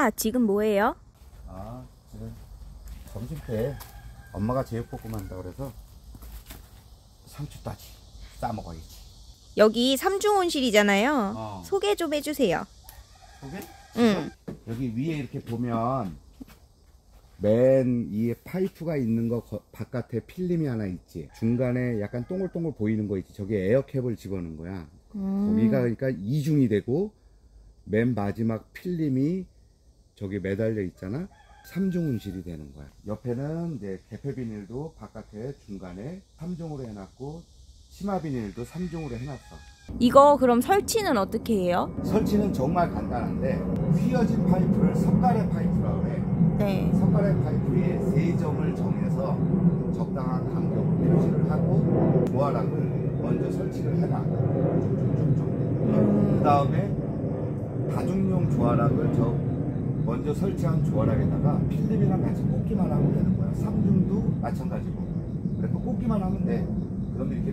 아빠, 지금 뭐해요? 아, 지금 점심 때 엄마가 제육볶음 한다 그래서 상추까지 싸 먹어야지. 여기 삼중온실이잖아요. 소개 좀 해주세요. 소개? 응. 여기 위에 이렇게 보면 맨 이 파이프가 있는 거 바깥에 필름이 하나 있지. 중간에 약간 동글동글 보이는 거 있지. 저게 에어캡을 집어넣은 거야. 거기가 그러니까 이중이 되고 맨 마지막 필름이 저기 매달려 있잖아. 삼중운실이 되는 거야. 옆에는 이제 개폐 비닐도 바깥에 중간에 3중으로 해놨고 치마 비닐도 3중으로 해놨어. 이거 그럼 설치는 어떻게 해요? 설치는 정말 간단한데 휘어진 파이프를 석가래 파이프라고 해. 네. 석가래 파이프에 3점을 정해서 적당한 간격 표시를 하고 조화락을 먼저 설치를 해놔. 그 다음에 다중용 조화락을 먼저 설치한 조화락에다가 필름이랑 같이 꽂기만 하면 되는 거야. 3중도 마찬가지고. 그래서 꽂기만 하면 돼. 그러면 이렇게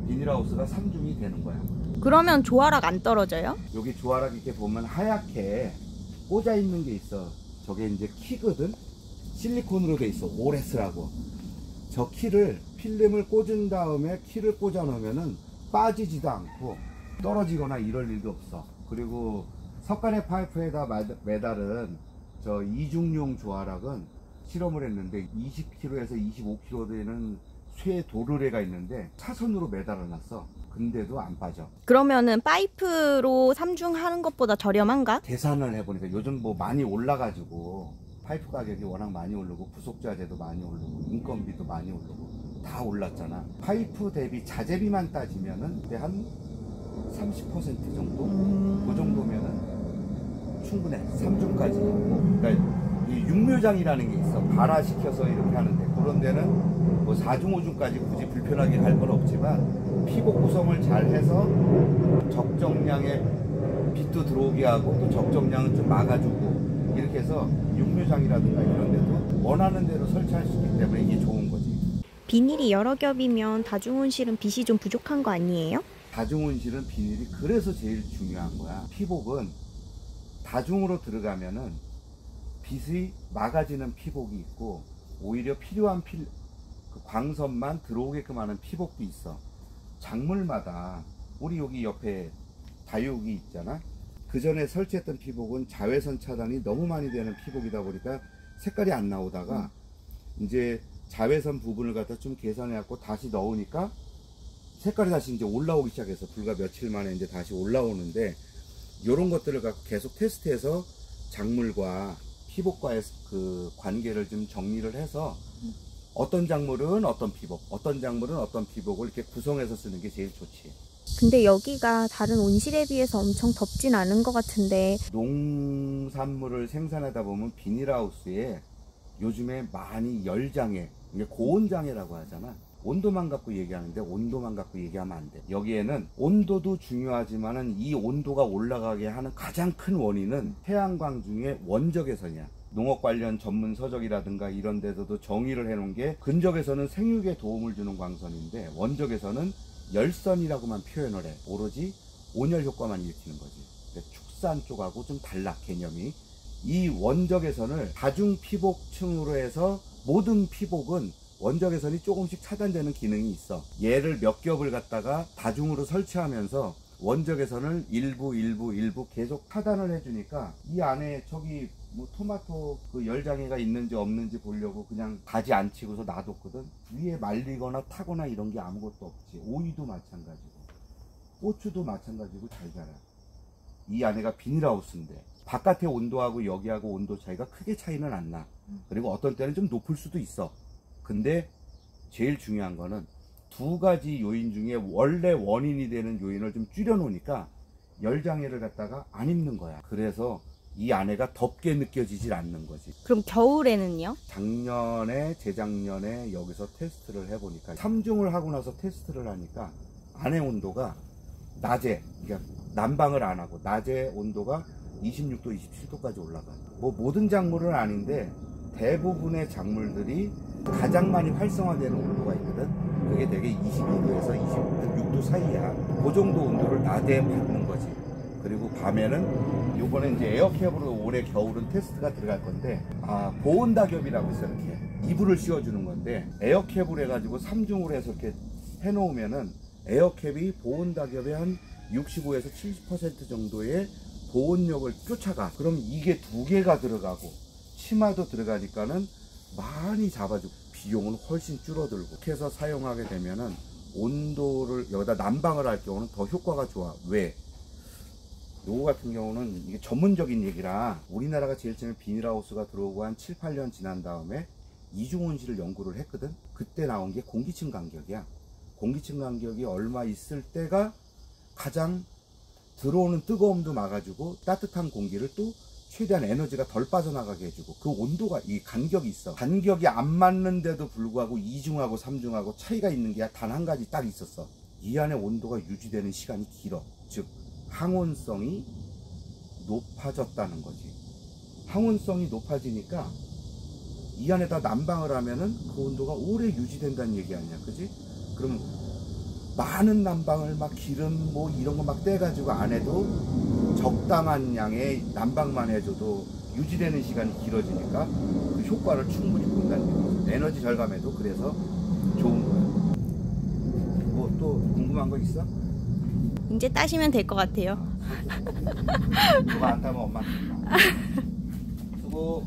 비닐하우스가 3중이 되는 거야. 그러면 조화락 안 떨어져요? 여기 조화락 이렇게 보면 하얗게 꽂아 있는 게 있어. 저게 이제 키거든. 실리콘으로 돼 있어. 오레스라고. 저 키를 필름을 꽂은 다음에 키를 꽂아 놓으면은 빠지지도 않고 떨어지거나 이럴 일도 없어. 그리고 석가래 파이프에다 매달은 저 이중용 조화락은 실험을 했는데 20kg에서 25kg 되는 쇠 도르래가 있는데 차선으로 매달아 놨어. 근데도 안 빠져. 그러면은 파이프로 삼중하는 것보다 저렴한가? 계산을 해보니까 요즘 뭐 많이 올라가지고 파이프 가격이 워낙 많이 오르고 부속자재도 많이 오르고 인건비도 많이 오르고 다 올랐잖아. 파이프 대비 자재비만 따지면은 한 30% 정도? 그 정도면은 충분해. 3중까지. 그러니까 이 육묘장이라는 게 있어. 발화시켜서 이렇게 하는데 그런 데는 뭐 4중, 5중까지 굳이 불편하게 할 건 없지만 피복 구성을 잘 해서 적정량의 빛도 들어오게 하고 또 적정량은 좀 막아주고 이렇게 해서 육묘장이라든가 이런 데도 원하는 대로 설치할 수 있기 때문에 이게 좋은 거지. 비닐이 여러 겹이면 다중온실은 빛이 좀 부족한 거 아니에요? 다중온실은 비닐이 그래서 제일 중요한 거야. 피복은 다중으로 들어가면은 빛이 막아지는 피복이 있고 오히려 필요한 그 광선만 들어오게끔 하는 피복도 있어. 작물마다 우리 여기 옆에 다육이 있잖아. 그 전에 설치했던 피복은 자외선 차단이 너무 많이 되는 피복이다 보니까 색깔이 안 나오다가 이제 자외선 부분을 갖다 좀 계산해 갖고 다시 넣으니까 색깔이 다시 이제 올라오기 시작해서 불과 며칠 만에 이제 다시 올라오는데 이런 것들을 갖고 계속 테스트해서 작물과 피복과의 그 관계를 좀 정리를 해서 어떤 작물은 어떤 피복, 어떤 작물은 어떤 피복을 이렇게 구성해서 쓰는 게 제일 좋지. 근데 여기가 다른 온실에 비해서 엄청 덥진 않은 것 같은데. 농산물을 생산하다 보면 비닐하우스에 요즘에 많이 열장애, 이게 고온장애라고 하잖아. 온도만 갖고 얘기하는데 온도만 갖고 얘기하면 안 돼. 여기에는 온도도 중요하지만은 이 온도가 올라가게 하는 가장 큰 원인은 태양광 중에 원적외선이야. 농업 관련 전문 서적이라든가 이런 데서도 정의를 해놓은 게 근적외선은 생육에 도움을 주는 광선인데 원적외선은 열선이라고만 표현을 해. 오로지 온열 효과만 일으키는 거지. 축산 쪽하고 좀 달라 개념이. 이 원적외선을 다중 피복층으로 해서 모든 피복은 원적외선이 조금씩 차단되는 기능이 있어. 얘를 몇 겹을 갖다가 다중으로 설치하면서 원적외선을 일부 계속 차단을 해주니까 이 안에 저기 뭐 토마토 그 열장애가 있는지 없는지 보려고 그냥 가지 안 치고서 놔뒀거든. 위에 말리거나 타거나 이런 게 아무것도 없지. 오이도 마찬가지고 고추도 마찬가지고 잘 자라. 이 안에가 비닐하우스인데 바깥의 온도하고 여기하고 온도 차이가 크게 차이는 안 나. 그리고 어떤 때는 좀 높을 수도 있어. 근데 제일 중요한 거는 두 가지 요인 중에 원래 원인이 되는 요인을 좀 줄여 놓으니까 열장애를 갖다가 안 입는 거야. 그래서 이 안에가 덥게 느껴지질 않는 거지. 그럼 겨울에는요? 작년에 재작년에 여기서 테스트를 해보니까 3중을 하고 나서 테스트를 하니까 안에 온도가 낮에, 그러니까 난방을 안 하고 낮에 온도가 26도 27도까지 올라가. 뭐 모든 작물은 아닌데 대부분의 작물들이 가장 많이 활성화되는 온도가 있거든. 그게 되게 22도에서 26도 사이야. 그 정도 온도를 낮에 받는 거지. 그리고 밤에는 요번에 이제 에어캡으로 올해 겨울은 테스트가 들어갈 건데 보온닭엽이라고 있어. 이렇게 이불을 씌워주는 건데 에어캡을 해가지고 3중으로 해서 이렇게 해놓으면은 에어캡이 보온닭엽의 한 65에서 70% 정도의 보온력을 쫓아가. 그럼 이게 2개가 들어가고 치마도 들어가니까는 많이 잡아주고 비용은 훨씬 줄어들고. 이렇게 해서 사용하게 되면은 온도를 여기다 난방을 할 경우는 더 효과가 좋아. 왜? 요거 같은 경우는 이게 전문적인 얘기라 우리나라가 제일 처음에 비닐하우스가 들어오고 한 7, 8년 지난 다음에 이중온실을 연구를 했거든. 그때 나온 게 공기층 간격이야. 공기층 간격이 얼마 있을 때가 가장 들어오는 뜨거움도 막아주고 따뜻한 공기를 또 최대한 에너지가 덜 빠져나가게 해주고, 그 온도가 이 간격이 있어. 간격이 안 맞는데도 불구하고 2중하고 3중하고 차이가 있는 게 단 한 가지 딱 있었어. 이 안에 온도가 유지되는 시간이 길어. 즉 항온성이 높아졌다는 거지. 항온성이 높아지니까 이 안에다 난방을 하면은 그 온도가 오래 유지된다는 얘기 아니야, 그지? 그럼 많은 난방을 막 기름 뭐 이런 거 막 떼가지고 안 해도 적당한 양의 난방만 해줘도 유지되는 시간이 길어지니까 그 효과를 충분히 본다는 얘기죠. 에너지 절감에도 그래서 좋은 거야. 뭐 또 궁금한 거 있어? 이제 따시면 될 것 같아요. 누가 안 타면 엄마한테 수고.